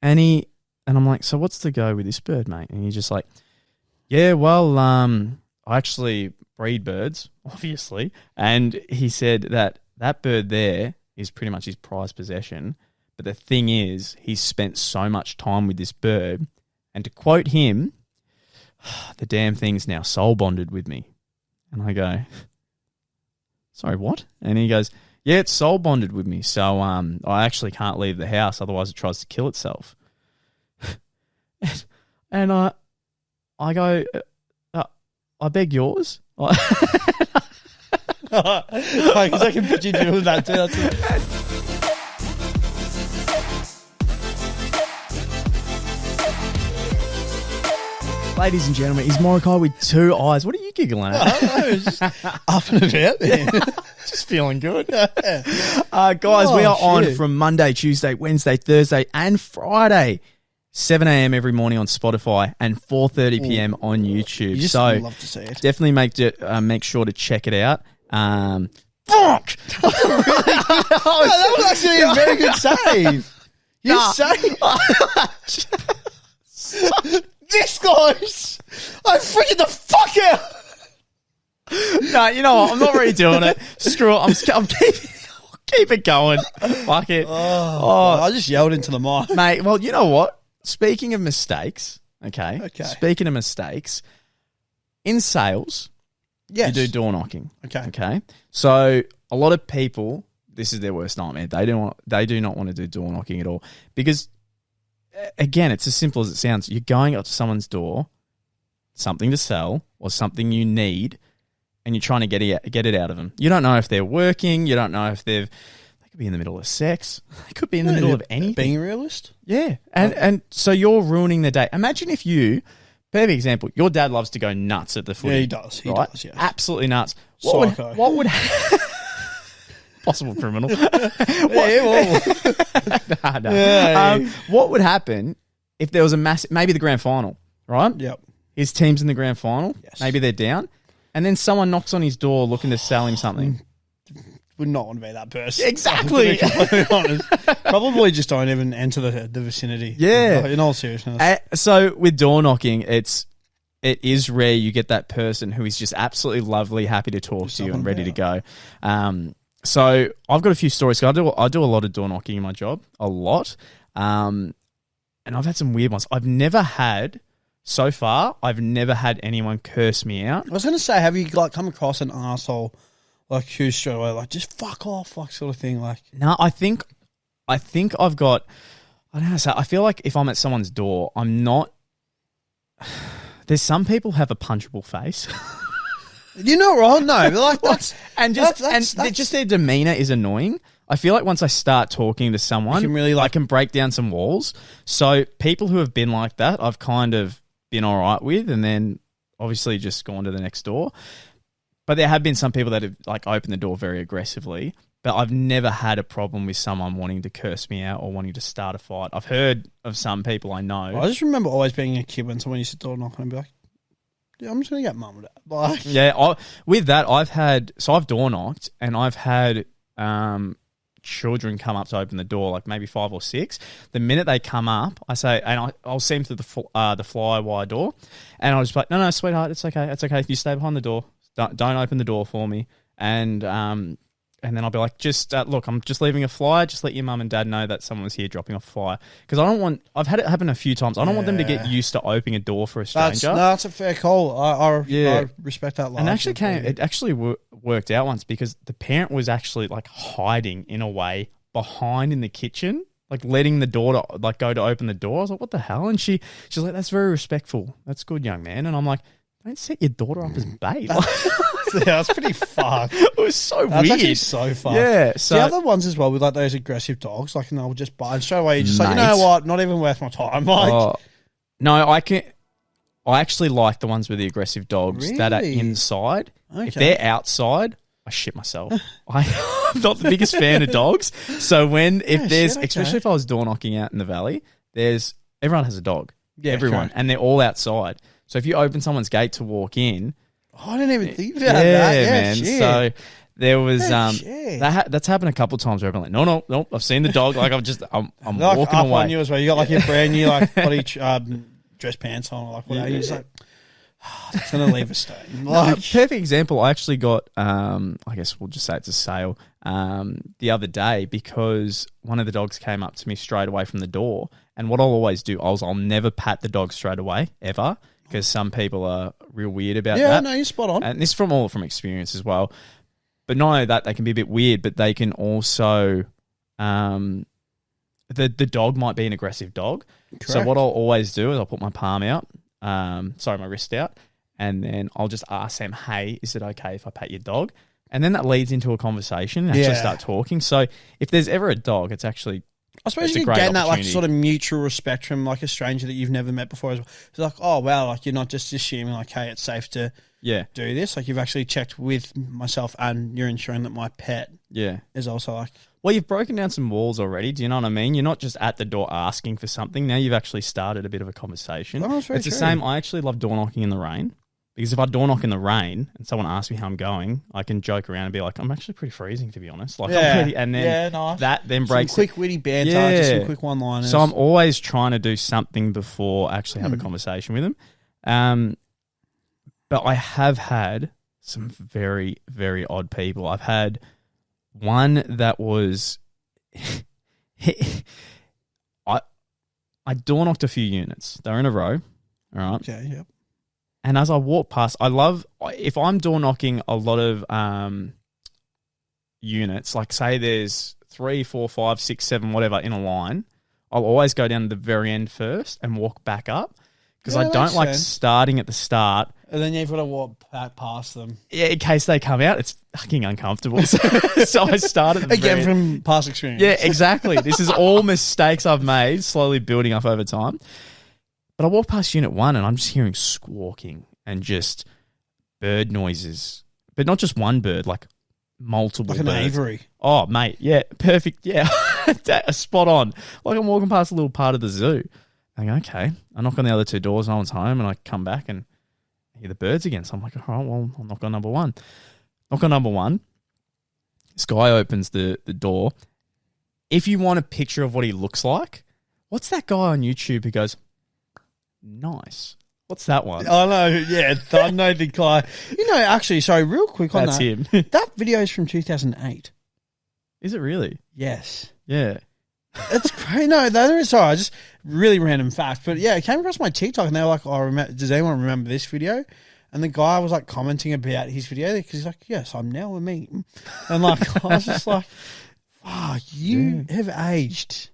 And I'm like, so what's the go with this bird, mate? And he's just like, yeah, well, I actually breed birds, obviously. And he said that bird there is pretty much his prized possession. But the thing is, he's spent so much time with this bird. And to quote him, the damn thing's now soul bonded with me. And I go, sorry, what? And he goes, yeah, it's soul bonded with me. So I actually can't leave the house. Otherwise it tries to kill itself. And I go, I beg yours. Because I can picture you doing that too. Ladies and gentlemen, is Morokaii with two eyes. What are you giggling at? I don't know, it's just up and about there. Just feeling good. Guys, we are on from Monday, Tuesday, Wednesday, Thursday and Friday. 7 a.m. every morning on Spotify and 4:30 p.m. on YouTube. You just love to see it. Definitely make sure to check it out. Fuck! That was actually a very good save. You saved. This guy's... I'm freaking the fuck out. No, you know what? I'm not really doing it. Screw it. I'm keep it going. Fuck it. I just yelled into the mic. Mate, well, you know what? Speaking of mistakes, okay. Speaking of mistakes, in sales, you do door knocking. Okay. So a lot of people, this is their worst nightmare. They do not want to do door knocking at all because, again, it's as simple as it sounds. You're going up to someone's door, something to sell or something you need, and you're trying to get it out of them. You don't know if they're working. You don't know if they could be in the middle of sex. They could be in the middle of anything. Being a realist? Yeah. And so you're ruining the day. Imagine if you, perfect example, your dad loves to go nuts at the footy. Yeah, he does. He does, yes. Absolutely nuts. Psycho. What would possible criminal. What would happen if there was a massive, maybe the grand final, right? Yep. His team's in the grand final. Yes. Maybe they're down. And then someone knocks on his door looking to sell him something. Would not want to be that person. Exactly. To be completely honest. Probably just don't even enter the vicinity. Yeah. In all seriousness. So with door knocking, it is rare you get that person who is just absolutely lovely, happy to talk to you and ready to go. So I've got a few stories. I do a lot of door knocking in my job, a lot. And I've had some weird ones. I've never had anyone curse me out. I was going to say, have you come across an arsehole like who straight away just fuck off, sort of thing? No, I think I've got, I don't know how to say, I feel like if I'm at someone's door, I'm not, there's some people have a punchable face. You're not wrong, no. But that's just their demeanor is annoying. I feel like once I start talking to someone, I can break down some walls. So people who have been like that, I've kind of been all right with, and then obviously just gone to the next door. But there have been some people that have opened the door very aggressively. But I've never had a problem with someone wanting to curse me out or wanting to start a fight. I've heard of some people I know. I just remember always being a kid when someone used to door knock and be like, yeah, I'm just going to get mum and dad. With that, I've door knocked and I've had children come up to open the door, maybe 5 or 6. The minute they come up, I say, and I'll see them through the fly wire door, and I'll just be like, no, sweetheart, it's okay. You stay behind the door. Don't open the door for me. And then I'll be like, look, I'm just leaving a flyer. Just let your mum and dad know that someone's here dropping off a flyer. Because I've had it happen a few times. I don't want them to get used to opening a door for a stranger. That's a fair call. I respect that. And it actually worked out once because the parent was actually hiding in a way behind in the kitchen, letting the daughter go to open the door. I was like, what the hell? And she's like, that's very respectful. That's good, young man. And I'm like, don't set your daughter up as bait. That's pretty fucked. It was so weird. That's actually so fucked. Yeah. So the other ones as well with those aggressive dogs, and they'll just bite. And straight away, you're just you know what? Not even worth my time. No, I actually like the ones with the aggressive dogs that are inside. Okay. If they're outside, I shit myself. I'm not the biggest fan of dogs. So especially if I was door knocking out in the valley, everyone has a dog. Yeah, everyone, and they're all outside. So if you open someone's gate to walk in, I didn't even think about that. Yeah, man. Shit. So There was shit. that's happened a couple of times where I've been like, no, I've seen the dog. Like I'm Like walking up away. on you as well. You got like your brand new like body dress pants on, or like whatever. You're just like, it's gonna leave a stain. Like, Perfect example. I actually got I guess we'll just say it's a sale the other day because one of the dogs came up to me straight away from the door. And what I'll always do, I'll never pat the dog straight away ever because some people are real weird about that. yeah, no, you're spot on. And this is from experience as well. But not only that, they can be a bit weird, but they can also, the dog might be an aggressive dog. Correct. So what I'll always do is I'll put my palm out, my wrist out, and then I'll just ask them, hey, is it okay if I pat your dog? And then that leads into a conversation and actually start talking. So if there's ever a dog, it's actually... I suppose you can gain that like sort of mutual respect from like a stranger that you've never met before as well. It's like, oh wow, like you're not just assuming like, hey, it's safe to do this. Like you've actually checked with myself and you're ensuring that my pet is also like... Well, you've broken down some walls already. Do you know what I mean? You're not just at the door asking for something. Now you've actually started a bit of a conversation. Oh, it's the same. I actually love door knocking in the rain. Because if I door knock in the rain and someone asks me how I'm going, I can joke around and be like, I'm actually pretty freezing, to be honest. Like, I'm pretty, and then nice. that then breaks... Some quick witty banter, just some quick one-liners. So I'm always trying to do something before I actually have a conversation with them. But I have had some very, very odd people. I've had one that was... I door knocked a few units. They're in a row, all right? Okay, yep. And as I walk past, I love, if I'm door knocking a lot of units, like say there's 3, 4, 5, 6, 7, whatever in a line, I'll always go down to the very end first and walk back up because I don't like starting at the start. And then you've got to walk past them. Yeah, in case they come out, it's fucking uncomfortable. So I started at the again from past experience. Yeah, exactly. This is all mistakes I've made, slowly building up over time. But I walk past Unit 1 and I'm just hearing squawking and just bird noises. But not just one bird, like multiple birds. Like an aviary. Oh, mate, yeah, perfect, yeah. Spot on. Like I'm walking past a little part of the zoo. I go, okay. I knock on the other 2 doors, no one's home, and I come back and hear the birds again. So I'm like, all right, well, I'll knock on number 1. Knock on number 1. This guy opens the door. If you want a picture of what he looks like, what's that guy on YouTube who goes... Nice. What's that one? I know, yeah. I know the guy. You know, actually, sorry, real quick on That's that. him. That video is from 2008. Is it really? Yes. Yeah. It's crazy. No, that is sorry. Just really random fact. But yeah, it came across my TikTok and they were like, oh, does anyone remember this video? And the guy was like commenting about his video because he's like, yes, I'm now a meme. And like, I was just like, fuck, you have aged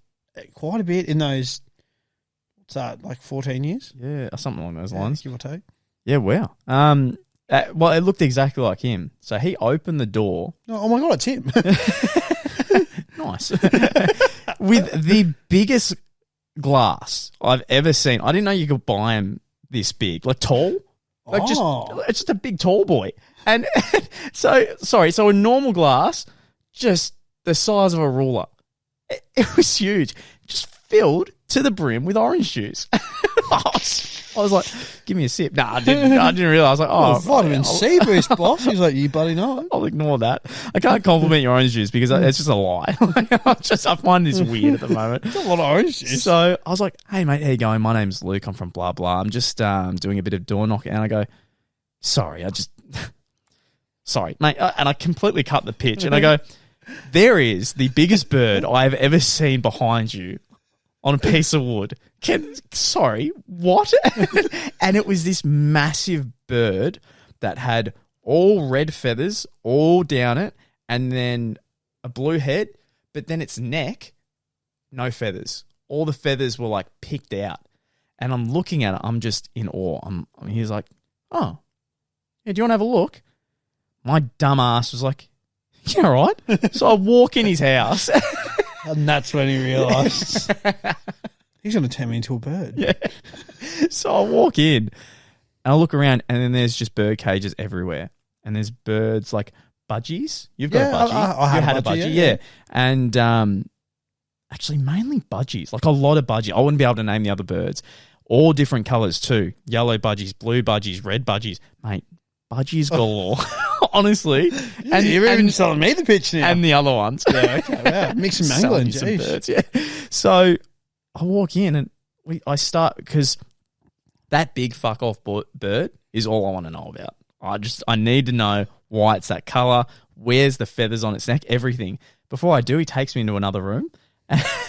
quite a bit in those... What's that, like 14 years? Yeah, something along those lines. Give or take. Yeah, wow. Well, it looked exactly like him. So he opened the door. Oh my God, it's him. Nice. With the biggest glass I've ever seen. I didn't know you could buy him this big. Like tall. Like it's just a big tall boy. And so a normal glass, just the size of a ruler. It was huge. Just filled to the brim with orange juice. I was like, give me a sip. Nah, I didn't realize. I was like, vitamin C boost, boss. He's like, you buddy, no. I'll ignore that. I can't compliment your orange juice because it's just a lie. I find this weird at the moment. It's a lot of orange juice. So I was like, hey, mate, how you going? My name's Luke. I'm from blah, blah. I'm just doing a bit of door knocking. And I go, sorry, sorry, mate. And I completely cut the pitch. And I go, there is the biggest bird I have ever seen behind you on a piece of wood. Sorry, what? And it was this massive bird that had all red feathers all down it and then a blue head, but then its neck, no feathers. All the feathers were like picked out. And I'm looking at it, I'm just in awe. He's like, oh, yeah, do you want to have a look? My dumb ass was like, yeah, all right. So I walk in his house. And that's when he realised he's going to turn me into a bird. Yeah. So I walk in and I look around and then there's just bird cages everywhere. And there's birds like budgies. You've got a budgie. I had a budgie, yeah. And actually mainly budgies, like a lot of budgies. I wouldn't be able to name the other birds. All different colours too. Yellow budgies, blue budgies, red budgies. Mate, budgies galore. Honestly. And you're even selling me the pitch now. And the other ones. Yeah, okay, wow. Mix and mangling, Some birds, yeah. So I walk in and I start, because that big fuck off bird is all I want to know about. I need to know why it's that colour, where's the feathers on its neck, everything. Before I do, he takes me into another room.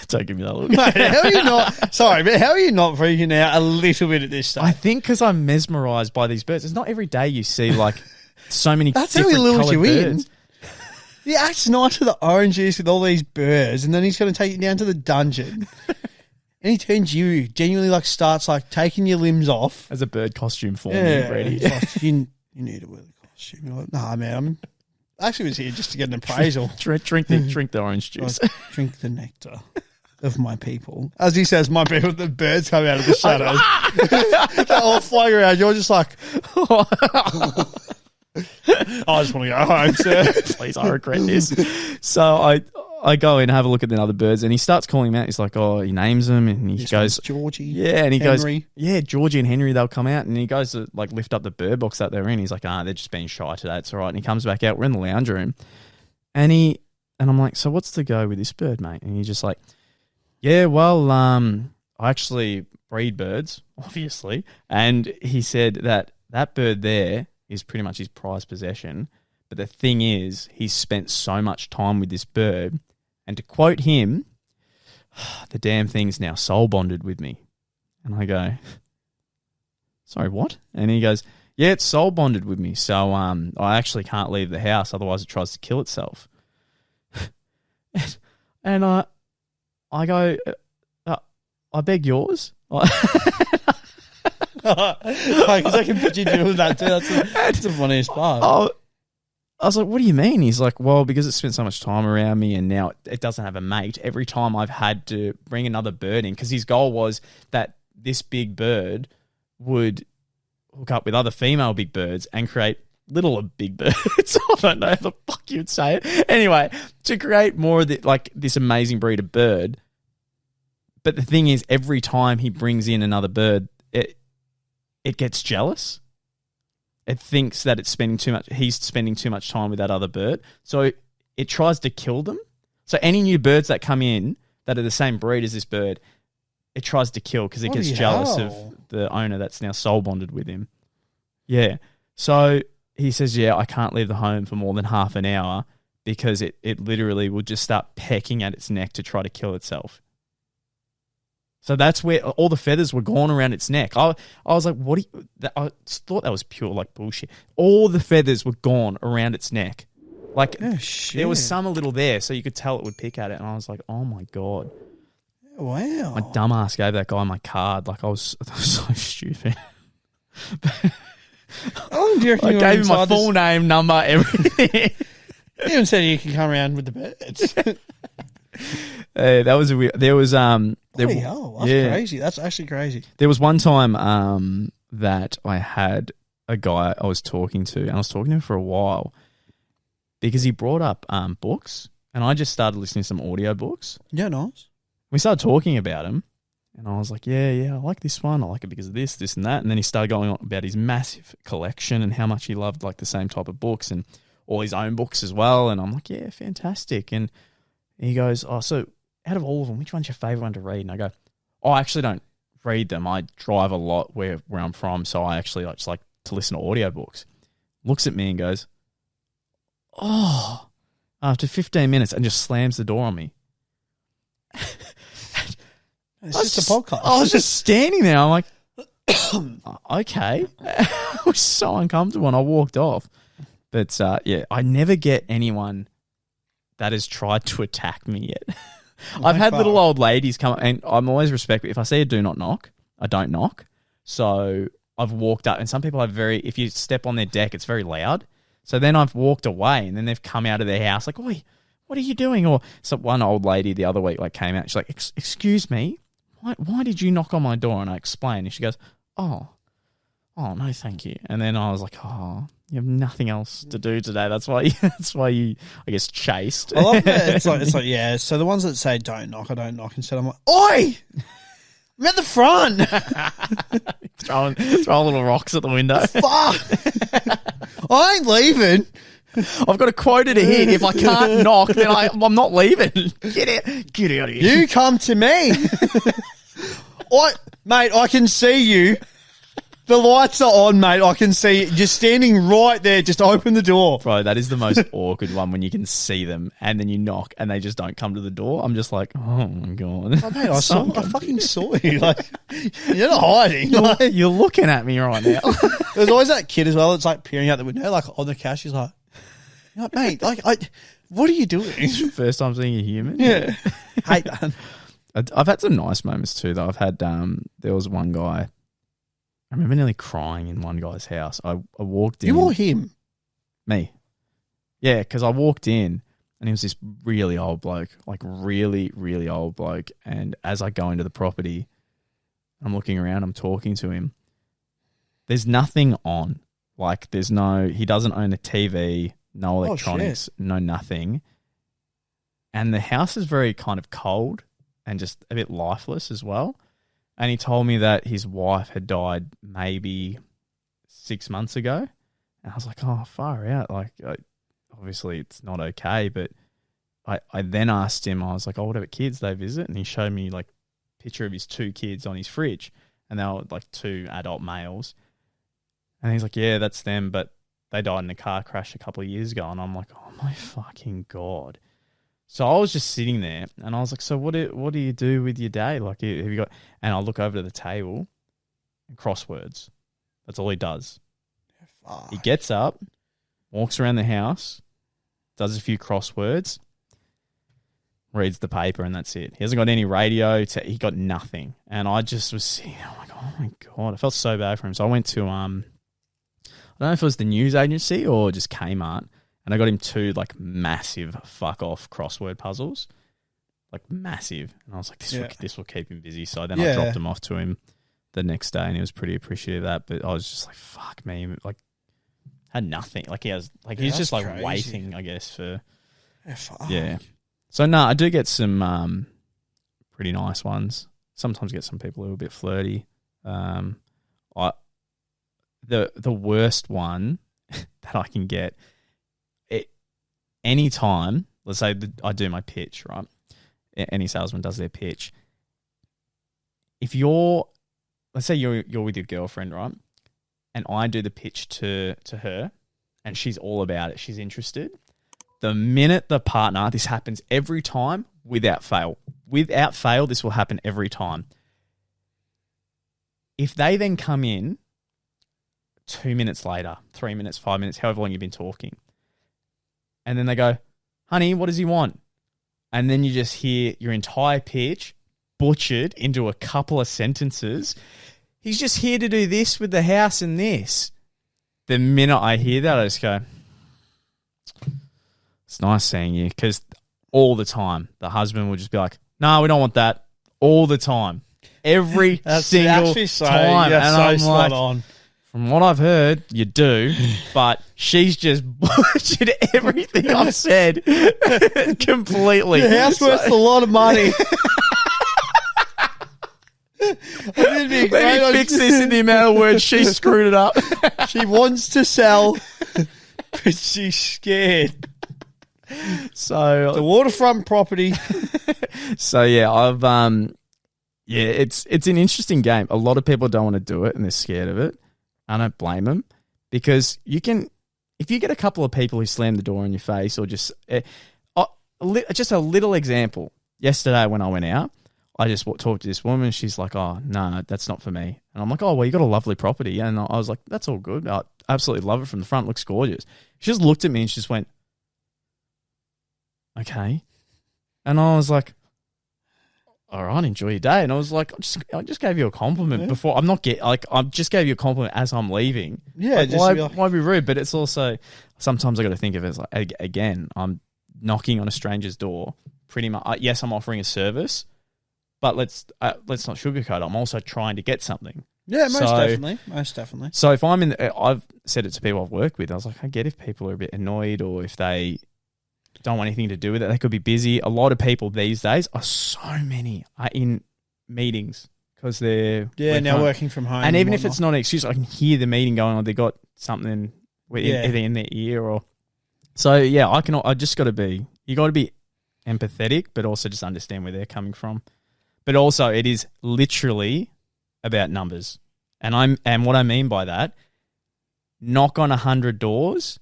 Don't give me that look. Mate, how are you not? Sorry, but how are you not freaking out a little bit at this stage? I think because I'm mesmerised by these birds. It's not every day you see like so many That's how different he lures coloured you birds. in. He acts nice to the oranges with all these birds, and then he's going to take you down to the dungeon. And he turns you, genuinely like starts like taking your limbs off. As a bird costume for me, Brady. It's like, you need to wear the costume. You're like, nah, man, I actually was here just to get an appraisal. drink the orange juice. Like, drink the nectar of my people. As he says, my people, the birds come out of the shadows. They're all flying around. You're just like, I just want to go home, sir. Please, I regret this. So I go in and have a look at the other birds, and he starts calling them out. He's like, he names them, and he goes, Georgie, yeah, and he Henry. goes, yeah, Georgie and Henry, they'll come out, and he goes to like lift up the bird box that they're in. He's like, they're just being shy today. It's all right. And he comes back out. We're in the lounge room, and I'm like, so what's the go with this bird, mate? And he's just like, yeah, well, I actually breed birds, obviously, and he said that bird there is pretty much his prized possession. But the thing is, he's spent so much time with this bird, and to quote him, the damn thing's now soul bonded with me. And I go, sorry, what? And he goes, yeah, it's soul bonded with me. So I actually can't leave the house, otherwise it tries to kill itself. And I go, I beg yours. Because I can put you doing that too. That's the funniest part. I was like, what do you mean? He's like, well, because it spent so much time around me and now it doesn't have a mate. Every time I've had to bring another bird in, because his goal was that this big bird would hook up with other female big birds and create littler big birds. I don't know how the fuck you'd say it. Anyway, to create more of this amazing breed of bird. But the thing is, every time he brings in another bird, it gets jealous. It thinks that he's spending too much time with that other bird. So it tries to kill them. So any new birds that come in that are the same breed as this bird, it tries to kill because it gets jealous of the owner that's now soul bonded with him. Yeah. So he says, yeah, I can't leave the home for more than half an hour because it literally will just start pecking at its neck to try to kill itself. So that's where all the feathers were gone around its neck. I was like, what? I thought that was pure like bullshit. All the feathers were gone around its neck. Like there was some a little there, so you could tell it would pick at it. And I was like, oh my God. Wow. My dumbass gave that guy my card. Like I was so stupid. How long do you reckon I gave him my full name, number, everything. He even said you can come around with the birds. That was a weird. There was Holy hell, that's crazy. That's actually crazy. There was one time that I had a guy I was talking to, and I was talking to him for a while because he brought up books, and I just started listening to some audio books. Yeah, nice. We started talking about them, and I was like, yeah, I like this one. I like it because of this, and that. And then he started going on about his massive collection and how much he loved like the same type of books and all his own books as well. And I'm like, yeah, fantastic. And he goes, oh, so out of all of them, which one's your favourite one to read? And I go, I actually don't read them. I drive a lot where I'm from, so I actually just like to listen to audiobooks. Looks at me and goes, after 15 minutes, and just slams the door on me. It's just a podcast. I was just standing there. I'm like, okay. I was so uncomfortable and I walked off. But yeah, I never get anyone that has tried to attack me yet. I've had little old ladies come up, and I'm always respectful. If I see a do not knock, I don't knock. So I've walked up, and some people have if you step on their deck, it's very loud. So then I've walked away, and then they've come out of their house like, oi, what are you doing? Or so one old lady the other week like came out, she's like, excuse me, why did you knock on my door? And I explained, and she goes, oh no, thank you. And then I was like, you have nothing else to do today. That's why you, I guess, chased. I love that. It's like, yeah. So the ones that say don't knock, I don't knock. Instead, I'm like, oi, I'm at the front. throwing little rocks at the window. Fuck. I ain't leaving. I've got a quota to hit. If I can't knock, then I'm not leaving. Get out of here. You come to me. Mate, I can see you. The lights are on, mate. I can see you. You're standing right there. Just open the door. Bro, that is the most awkward one when you can see them and then you knock and they just don't come to the door. I'm just like, oh my God. Oh, mate, I fucking saw you. Like, you're not hiding. You're looking at me right now. There's always that kid as well that's like peering out the window, like on the couch. He's like, mate, what are you doing? First time seeing a human? Yeah. Hate that. I've had some nice moments too, though. I've had, there was one guy, I remember nearly crying in one guy's house. I walked in. You or him? Me. Yeah, because I walked in and he was this really old bloke, like really, really old bloke. And as I go into the property, I'm looking around, I'm talking to him. There's nothing on. Like he doesn't own a TV, no electronics, no nothing. And the house is very kind of cold and just a bit lifeless as well. And he told me that his wife had died maybe 6 months ago. And I was like, oh, far out. Like, obviously it's not okay. But I then asked him, I was like, oh, what about kids they visit? And he showed me like a picture of his 2 kids on his fridge. And they were like 2 adult males. And he's like, yeah, that's them. But they died in a car crash a couple of years ago. And I'm like, oh my fucking God. So I was just sitting there and I was like, so what do you do with your day? Like, have you got, and I look over to the table and crosswords. That's all he does. Fuck. He gets up, walks around the house, does a few crosswords, reads the paper, and that's it. He hasn't got any radio. He got nothing. And I just was sitting there, I'm like, oh my God. I felt so bad for him. So I went to, I don't know if it was the news agency or just Kmart. And I got him 2 like massive fuck off crossword puzzles, like massive. And I was like, this will keep him busy. So then I dropped them off to him the next day, and he was pretty appreciative of that. But I was just like, fuck me, like had nothing. Like he's just like crazy. Waiting, I guess for yeah. So I do get some pretty nice ones. Sometimes get some people who are a bit flirty. The worst one that I can get. Anytime, let's say I do my pitch, right? Any salesman does their pitch. If let's say you're with your girlfriend, right? And I do the pitch to her and she's all about it. She's interested. The minute the partner, this happens every time without fail. Without fail, this will happen every time. If they then come in 2 minutes later, 3 minutes, 5 minutes, however long you've been talking, and then they go, honey, what does he want? And then you just hear your entire pitch butchered into a couple of sentences. He's just here to do this with the house and this. The minute I hear that, I just go, it's nice seeing you. Because all the time, the husband will just be like, no, we don't want that. All the time. Every single time. And I'm spot like, on. From what I've heard, you do, but she's just butchered everything I've said completely. The house worth a lot of money. Let me fix this in the amount of words she screwed it up. She wants to sell, but she's scared. So the waterfront property. So yeah, it's an interesting game. A lot of people don't want to do it and they're scared of it. I don't blame them, because if you get a couple of people who slam the door in your face, or just a little example. Yesterday when I went out, I just talked to this woman. She's like, oh, no, that's not for me. And I'm like, oh, well, you got a lovely property. And I was like, that's all good. I absolutely love it from the front. It looks gorgeous. She just looked at me and she just went, okay. And I was like, all right, enjoy your day. And I was like, I just gave you a compliment before. I just gave you a compliment as I'm leaving. Yeah, like, why be rude? But it's also, sometimes I got to think of it as like, again, I'm knocking on a stranger's door. Pretty much, yes, I'm offering a service, but let's not sugarcoat it. I'm also trying to get something. Yeah, most definitely. So if I've said it to people I've worked with. I was like, I get if people are a bit annoyed, or if they don't want anything to do with it. They could be busy. A lot of people these days are in meetings because they're working from home. And even if it's not an excuse, I can hear the meeting going on. They got something either in their ear or So yeah, I just got to be. You got to be empathetic, but also just understand where they're coming from. But also, it is literally about numbers, and what I mean by that, knock on 100 doors,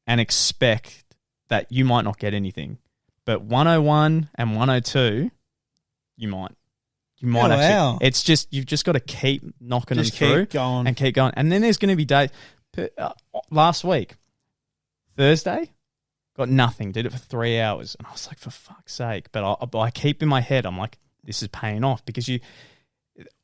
and expect that you might not get anything, but 101 and 102, you might. You might actually. Wow. It's just you've just got to keep knocking them through, and keep going, and then there's going to be days. Last week, Thursday, got nothing. Did it for 3 hours, and I was like, for fuck's sake! But I keep in my head, I'm like, this is paying off because you.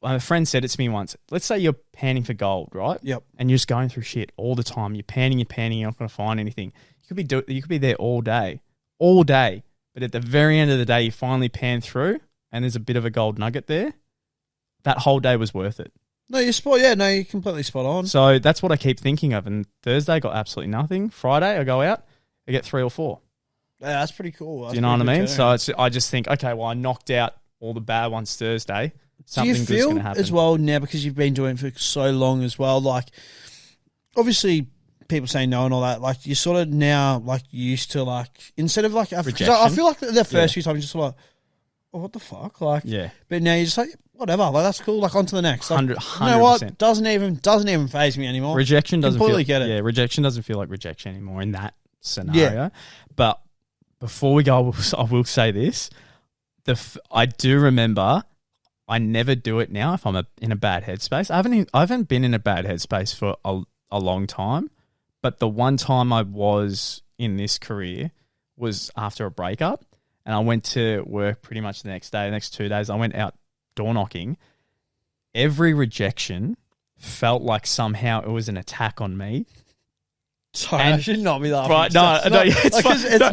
A friend said it to me once. Let's say you're panning for gold, right? Yep. And you're just going through shit all the time. You're panning. You're not going to find anything. You could be there all day. But at the very end of the day, you finally pan through, and there's a bit of a gold nugget there. That whole day was worth it. No, you're spot. Yeah, no, you're completely spot on. So that's what I keep thinking of. And Thursday, I got absolutely nothing. Friday, I go out, I get 3 or 4. Yeah, that's pretty cool. Do you know what I mean? So I just think, okay, well, I knocked out all the bad ones Thursday. Something good's going to happen. As well now, because you've been doing it for so long as well, like obviously people say no and all that, like you're sort of now like used to like, instead of like, because I feel like the first few times you're just sort of like, oh, what the fuck? Like, yeah. But now you're just like, whatever, like that's cool, like on to the next. Like, 100%. You know what? Doesn't even faze me anymore. Rejection doesn't completely get it. Yeah, rejection doesn't feel like rejection anymore in that scenario. Yeah. But before we go, I will say this. I do remember I never do it now if I'm in a bad headspace. I haven't been in a bad headspace for a long time, but the one time I was in this career was after a breakup, and I went to work pretty much the next day. The next 2 days, I went out door knocking. Every rejection felt like somehow it was an attack on me. Sorry, I should not be laughing. Right, it's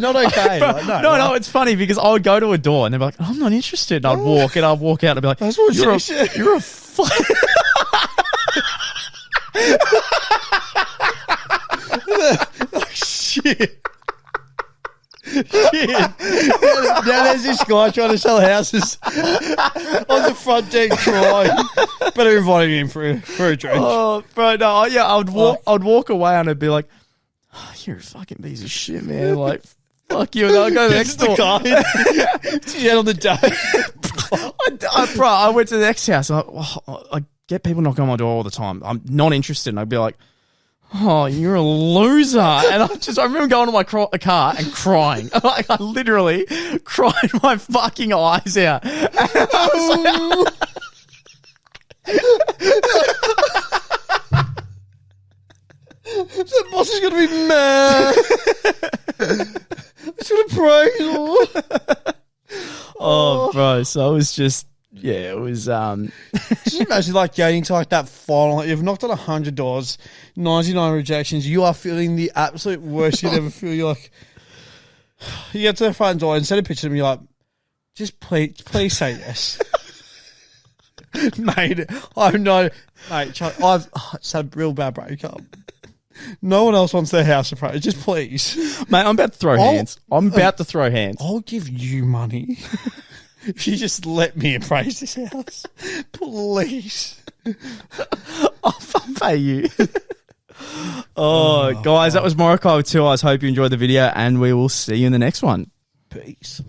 not okay. Like, no, it's funny because I would go to a door and they'd be like, I'm not interested. And I'd walk out and be like, that's what you're a shit. Now there's this guy trying to sell houses on the front deck crying. Better invite him in for a drink. Oh, bro, no, yeah, I'd walk away and I'd be like, oh, you're a fucking piece of shit, man. Like, fuck you. And I'll go to the next door. Yeah, on the day. I went to the next house. I get people knocking on my door all the time. I'm not interested. And I'd be like, oh, you're a loser. And I remember going to my car and crying. Like, I literally cried my fucking eyes out. And I was like, the boss is going to be mad. He's going to praise. Oh, bro. So it was just, yeah, it was. Just imagine like getting to like that final. Like, you've knocked on 100 doors, 99 rejections. You are feeling the absolute worst you'd ever feel. You're like, you get to the front door, instead of pitching them, you're like, just please say yes. Mate, I've just had a real bad breakup. No one else wants their house appraised. Just please. Mate, I'm about to throw hands. I'll give you money if you just let me appraise this house. Please. I'll pay you. Guys, that was Morokaii with 2 eyes. Hope you enjoyed the video, and we will see you in the next one. Peace.